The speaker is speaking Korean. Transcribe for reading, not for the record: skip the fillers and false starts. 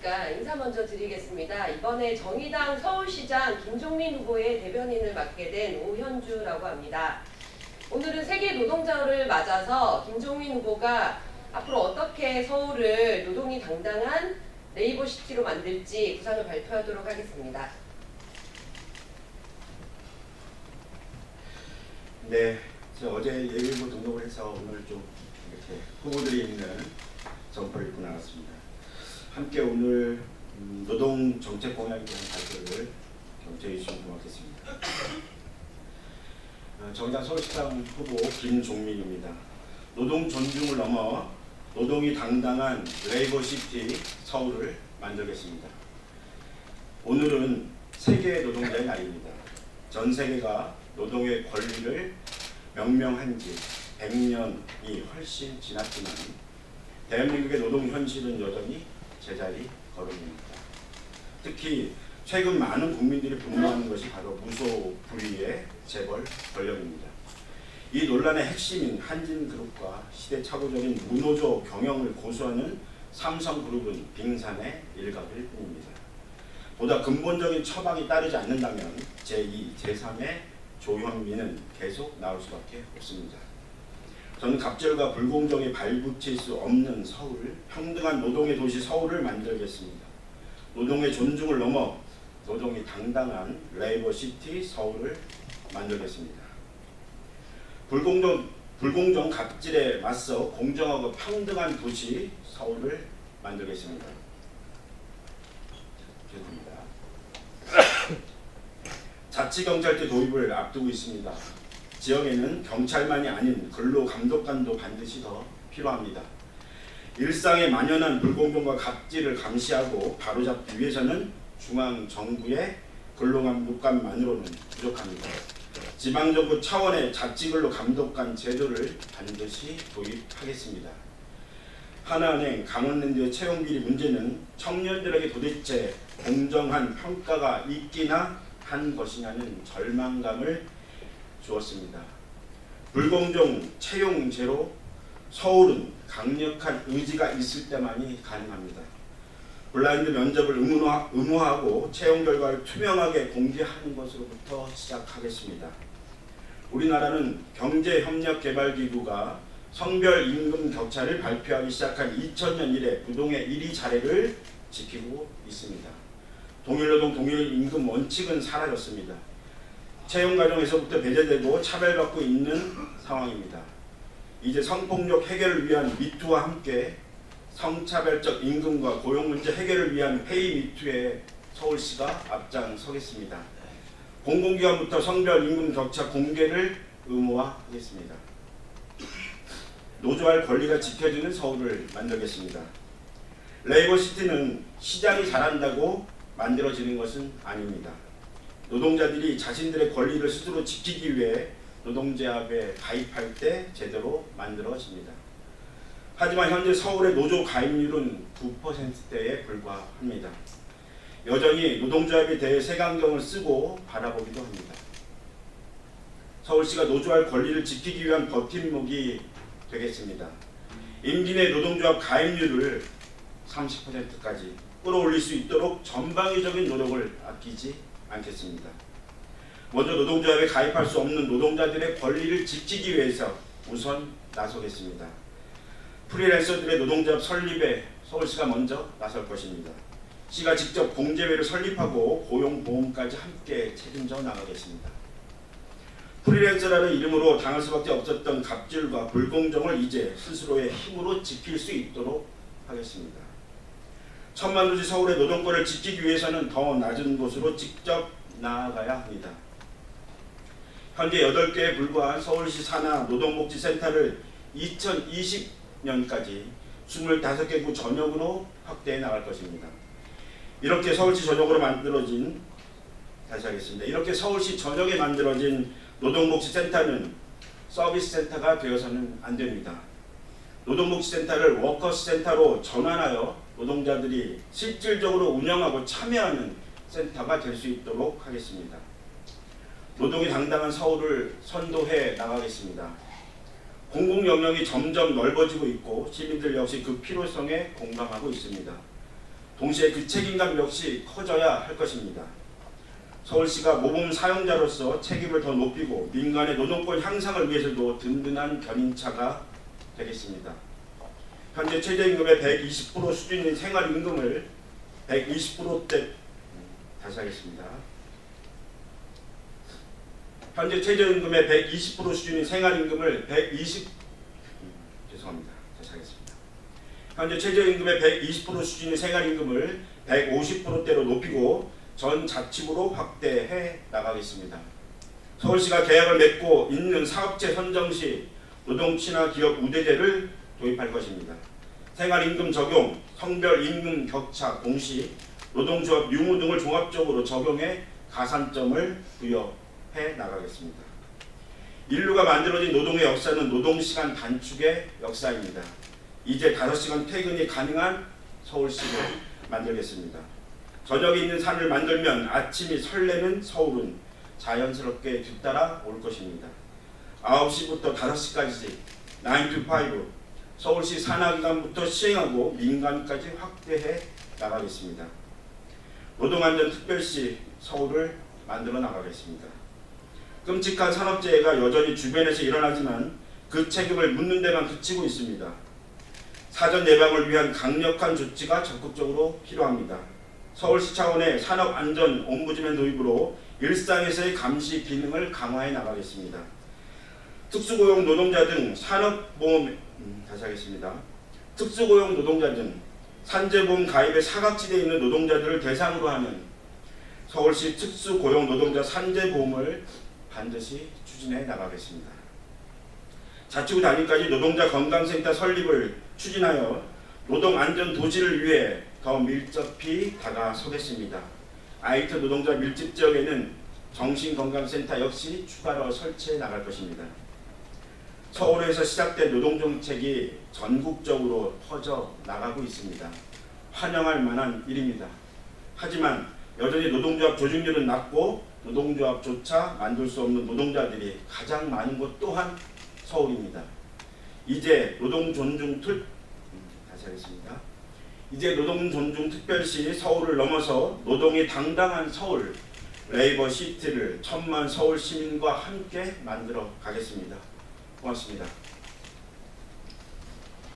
잠깐 인사 먼저 드리겠습니다. 이번에 정의당 서울시장 김종민 후보의 대변인을 맡게 된 오현주라고 합니다. 오늘은 세계 노동자를 맞아서 김종민 후보가 앞으로 어떻게 서울을 노동이 당당한 네이버시티로 만들지 구상을 발표하도록 하겠습니다. 네, 제가 어제 예일부 등록을 해서 오늘 좀 이렇게 후보들이 있는 점퍼를 입고 나왔습니다. 함께 오늘 노동 정책 공약에 대한 발표를 경청해 주시면 고맙겠습니다. 정의당 서울시장 후보 김종민입니다. 노동 존중을 넘어 노동이 당당한 레이버시티 서울을 만들겠습니다. 오늘은 세계 노동자의 날입니다. 전 세계가 노동의 권리를 명명한 지 100년이 훨씬 지났지만 대한민국의 노동 현실은 여전히 제자리 걸음입니다. 특히 최근 많은 국민들이 분노하는 것이 바로 무소불위의 재벌 권력입니다. 이 논란의 핵심인 한진그룹과 시대착오적인 무노조 경영을 고수하는 삼성그룹은 빙산의 일각일 뿐입니다. 보다 근본적인 처방이 따르지 않는다면 제2, 제3의 조현민은 계속 나올 수밖에 없습니다. 저는 갑질과 불공정에 발붙일 수 없는 서울, 평등한 노동의 도시 서울을 만들겠습니다. 노동의 존중을 넘어 노동이 당당한 레이버시티 서울을 만들겠습니다. 불공정 갑질에 맞서 공정하고 평등한 도시 서울을 만들겠습니다. 죄송합니다. 자치경찰제 도입을 앞두고 있습니다. 지역에는 경찰만이 아닌 근로감독관도 반드시 더 필요합니다. 일상에 만연한 불공정과 갑질을 감시하고 바로잡기 위해서는 중앙정부의 근로감독관만으로는 부족합니다. 지방정부 차원의 자치근로감독관 제도를 반드시 도입하겠습니다. 하나은행, 강원랜드의 채용비리 문제는 청년들에게 도대체 공정한 평가가 있기나 한 것이냐는 절망감을 주었습니다. 불공정 채용제로 서울은 강력한 의지가 있을 때만이 가능합니다. 블라인드 면접을 의무화하고 채용 결과를 투명하게 공개하는 것으로부터 시작하겠습니다. 우리나라는 경제협력개발기구가 성별 임금 격차를 발표하기 시작한 2000년 이래 부동의 1위 자리를 지키고 있습니다. 동일노동 동일임금 원칙은 사라졌습니다. 채용 과정에서부터 배제되고 차별받고 있는 상황입니다. 이제 성폭력 해결을 위한 미투와 함께 성차별적 임금과 고용 문제 해결을 위한 회의 미투에 서울시가 앞장서겠습니다. 공공기관부터 성별 임금 격차 공개를 의무화하겠습니다. 노조할 권리가 지켜지는 서울을 만들겠습니다. 레이버시티는 시장이 잘한다고 만들어지는 것은 아닙니다. 노동자들이 자신들의 권리를 스스로 지키기 위해 노동제합에 가입할 때 제대로 만들어집니다. 하지만 현재 서울의 노조 가입률은 9%대에 불과합니다. 여전히 노동조합에 대해 색안경을 쓰고 바라보기도 합니다. 서울시가 노조할 권리를 지키기 위한 버팀목이 되겠습니다. 임기 내 노동조합 가입률을 30%까지 끌어올릴 수 있도록 전방위적인 노력을 아끼지 않겠습니다. 먼저 노동조합에 가입할 수 없는 노동자들의 권리를 지키기 위해서 우선 나서겠습니다. 프리랜서들의 노동조합 설립에 서울시가 먼저 나설 것입니다. 시가 직접 공제회를 설립하고 고용보험까지 함께 책임져 나가겠습니다. 프리랜서라는 이름으로 당할 수밖에 없었던 갑질과 불공정을 이제 스스로의 힘으로 지킬 수 있도록 하겠습니다. 천만도시 서울의 노동권을 지키기 위해서는 더 낮은 곳으로 직접 나아가야 합니다. 현재 8개에 불과한 서울시 산하 노동복지센터를 2020년까지 25개 구 전역으로 확대해 나갈 것입니다. 이렇게 서울시 전역으로 만들어진 이렇게 서울시 전역에 만들어진 노동복지센터는 서비스센터가 되어서는 안 됩니다. 노동복지센터를 워커스센터로 전환하여 노동자들이 실질적으로 운영하고 참여하는 센터가 될 수 있도록 하겠습니다. 노동이 당당한 서울을 선도해 나가겠습니다. 공공 영역이 점점 넓어지고 있고 시민들 역시 그 필요성에 공감하고 있습니다. 동시에 그 책임감 역시 커져야 할 것입니다. 서울시가 모범 사용자로서 책임을 더 높이고 민간의 노동권 향상을 위해서도 든든한 견인차가 되겠습니다. 현재 최저임금의 120% 수준인 생활임금을 120%대 다시 하겠습니다. 현재 최저임금의 120% 수준인 생활임금을 120% 수준의 생활임금을 150%대로 높이고 전 자치구로 확대해 나가겠습니다. 서울시가 계약을 맺고 있는 사업체 선정 시 노동친화 기업 우대제를 도입할 것입니다. 생활임금 적용, 성별 임금 격차 공시, 노동조합 유무 등을 종합적으로 적용해 가산점을 부여해 나가겠습니다. 인류가 만들어진 노동의 역사는 노동시간 단축의 역사입니다. 이제 5시간 퇴근이 가능한 서울시를 만들겠습니다. 저녁에 있는 산을 만들면 아침이 설레는 서울은 자연스럽게 뒤따라 올 것입니다. 9시부터 5시까지 9 to 5 서울시 산하기관부터 시행하고 민간까지 확대해 나가겠습니다. 노동안전특별시 서울을 만들어 나가겠습니다. 끔찍한 산업재해가 여전히 주변에서 일어나지만 그 책임을 묻는 데만 그치고 있습니다. 사전 예방을 위한 강력한 조치가 적극적으로 필요합니다. 서울시 차원의 산업안전 옴부즈맨 도입으로 일상에서의 감시 기능을 강화해 나가겠습니다. 특수고용 노동자 등 특수고용 노동자 등 산재보험 가입에 사각지대에 있는 노동자들을 대상으로 하는 서울시 특수고용 노동자 산재보험을 반드시 추진해 나가겠습니다. 자치구 단위까지 노동자 건강센터 설립을 추진하여 노동안전 도시를 위해 더 밀접히 다가서겠습니다. IT 노동자 밀집 지역에는 정신건강센터 역시 추가로 설치해 나갈 것입니다. 서울에서 시작된 노동정책이 전국적으로 퍼져 나가고 있습니다. 환영할 만한 일입니다. 하지만 여전히 노동조합 조직률은 낮고 노동조합조차 만들 수 없는 노동자들이 가장 많은 곳 또한 서울입니다. 이제 노동존중특별시 서울을 넘어서 노동이 당당한 서울 레이버 시티를 1000만 서울 시민과 함께 만들어 가겠습니다. 고맙습니다.